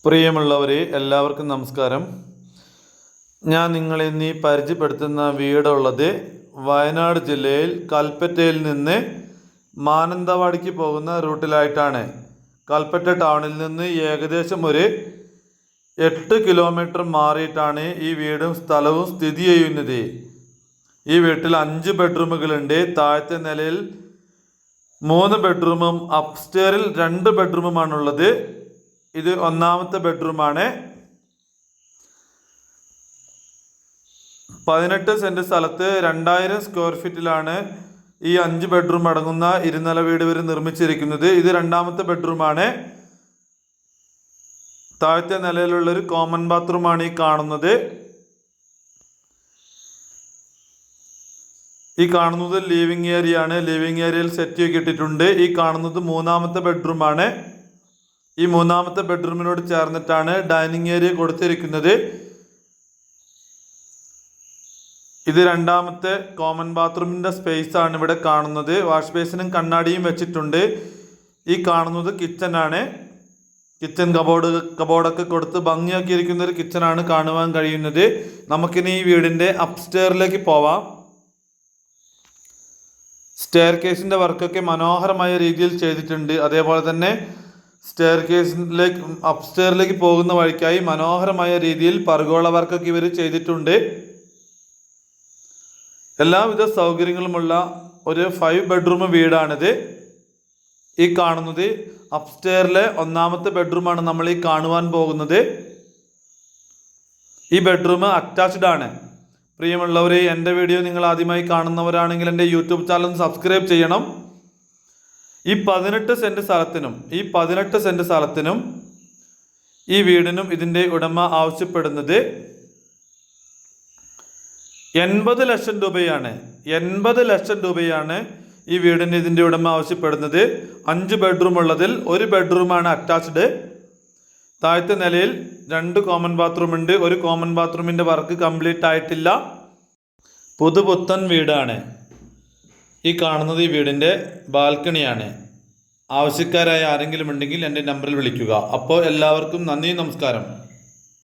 പ്രിയമുള്ളവരെ, എല്ലാവർക്കും നമസ്കാരം. ഞാൻ നിങ്ങളെ ഇന്ന് പരിചയപ്പെടുത്തുന്ന വീടുള്ളത് വയനാട് ജില്ലയിൽ കൽപ്പറ്റയിൽ നിന്ന് മാനന്തവാടിക്ക് പോകുന്ന റൂട്ടിലായിട്ടാണ്. കൽപ്പറ്റ ടൗണിൽ നിന്ന് ഏകദേശം ഒരു 8 കിലോമീറ്റർ മാറിയിട്ടാണ് ഈ വീടും സ്ഥലവും സ്ഥിതി ചെയ്യുന്നത്. ഈ വീട്ടിൽ 5 ബെഡ്റൂമുകളുണ്ട്. താഴത്തെ നിലയിൽ 3 ബെഡ്റൂമും അപ്സ്റ്റെയറിൽ 2 ബെഡ്റൂമുമാണുള്ളത്. ഇത് ഒന്നാമത്തെ ബെഡ്റൂമാണ്. 18 സെന്റ് സ്ഥലത്ത് 2000 സ്ക്വയർ ഫീറ്റിലാണ് ഈ 5 ബെഡ്റൂം അടങ്ങുന്ന ഇരുനില വീട് വരെ നിർമ്മിച്ചിരിക്കുന്നത്. ഇത് രണ്ടാമത്തെ ബെഡ്റൂമാണ്. താഴത്തെ നിലയിലുള്ളൊരു കോമൺ ബാത്റൂമാണ് ഈ കാണുന്നത്. ഈ കാണുന്നത് ലിവിങ് ഏരിയ ആണ്. ലിവിങ് ഏരിയയിൽ സെറ്റ് ചെയ്തിട്ടുണ്ട്. ഈ കാണുന്നത് മൂന്നാമത്തെ ബെഡ്റൂമാണ്. ഈ മൂന്നാമത്തെ ബെഡ്റൂമിനോട് ചേർന്നിട്ടാണ് ഡൈനിങ് ഏരിയ കൊടുത്തിരിക്കുന്നത്. ഇത് രണ്ടാമത്തെ കോമൺ ബാത്റൂമിൻ്റെ സ്പേസ് ആണ് ഇവിടെ കാണുന്നത്. വാഷ് ബേസിനും കണ്ണാടിയും വെച്ചിട്ടുണ്ട്. ഈ കാണുന്നത് കിച്ചൺ ആണ്. കിച്ചൺ കബോർഡൊക്കെ കൊടുത്ത് ഭംഗിയാക്കിയിരിക്കുന്ന ഒരു കിച്ചണാണ് കാണുവാൻ കഴിയുന്നത്. നമുക്കിനി ഈ വീടിൻ്റെ അപ്സ്റ്റെയറിലേക്ക് പോവാം. സ്റ്റെയർ കേസിൻ്റെ വർക്കൊക്കെ മനോഹരമായ രീതിയിൽ ചെയ്തിട്ടുണ്ട്. അതേപോലെ തന്നെ അപ്സ്റ്റെയറിലേക്ക് പോകുന്ന വഴിക്കായി മനോഹരമായ രീതിയിൽ പർഗോള വർക്കൊക്കെ ഇവർ ചെയ്തിട്ടുണ്ട്. എല്ലാവിധ സൗകര്യങ്ങളുമുള്ള ഒരു 5 ബെഡ്റൂം വീടാണിത്. ഈ കാണുന്നത് അപ്സ്റ്റെയറിലെ ഒന്നാമത്തെ ബെഡ്റൂമാണ് നമ്മൾ ഈ കാണുവാൻ പോകുന്നത്. ഈ ബെഡ്റൂം അറ്റാച്ച്ഡ് ആണ്. പ്രിയമുള്ളവരെ, എൻ്റെ വീഡിയോ നിങ്ങൾ ആദ്യമായി കാണുന്നവരാണെങ്കിൽ എൻ്റെ യൂട്യൂബ് ചാനൽ സബ്സ്ക്രൈബ് ചെയ്യണം. ഈ 18 സെന്റ് സ്ഥലത്തിനും ഈ വീടിനും ഇതിൻ്റെ ഉടമ ആവശ്യപ്പെടുന്നത് 80 ലക്ഷം രൂപയാണ്. 80 ലക്ഷം രൂപയാണ് ഈ വീടിന് ഇതിൻ്റെ ഉടമ ആവശ്യപ്പെടുന്നത്. 5 ബെഡ്റൂം ഉള്ളതിൽ 1 ബെഡ്റൂമാണ് അറ്റാച്ച്ഡ്. താഴത്തെ നിലയിൽ 2 കോമൺ ബാത്റൂം ഉണ്ട്. ഒരു കോമൺ ബാത്റൂമിൻ്റെ വർക്ക് കംപ്ലീറ്റ് ആയിട്ടില്ല. പുതുപുത്തൻ വീടാണ്. ഈ കാണുന്നത് ഈ വീടിൻ്റെ ബാൽക്കണിയാണ്. ആവശ്യക്കാരായ ആരെങ്കിലും ഉണ്ടെങ്കിൽ എൻ്റെ നമ്പറിൽ വിളിക്കുക. അപ്പോൾ എല്ലാവർക്കും നന്ദി, നമസ്കാരം.